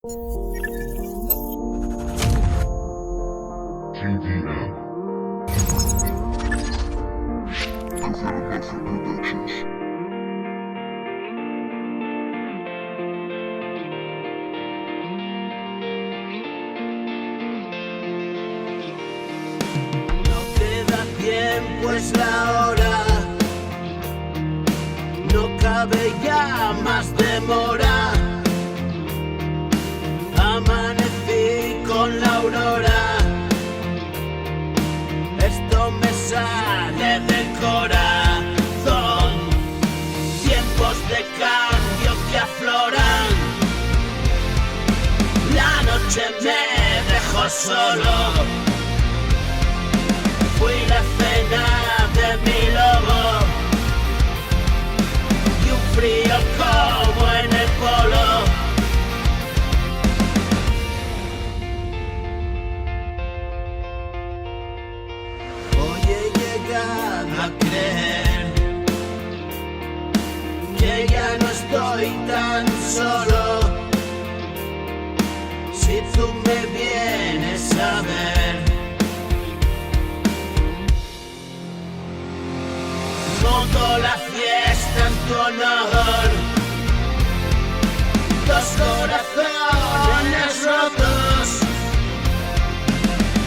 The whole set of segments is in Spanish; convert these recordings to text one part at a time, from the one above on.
GDM. No queda tiempo, es la hora. No cabe ya más demora. Amanecí con la aurora. Esto me sale del corazón. Tiempos de cambio que afloran. La noche me dejó solo. Fui la cena de mi lobo. Y un frío como en el polo. Hoy he llegado a creer que ya no estoy tan solo. Si tú me vienes a ver, monto la fiesta en tu honor. Dos corazones rotos,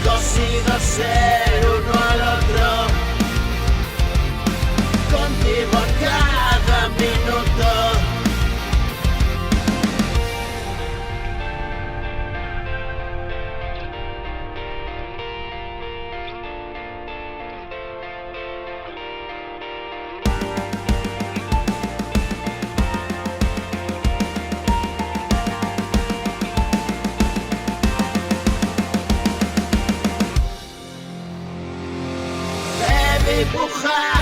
cosidos ser uno al otro. Contigo a cada minuto. Dibujar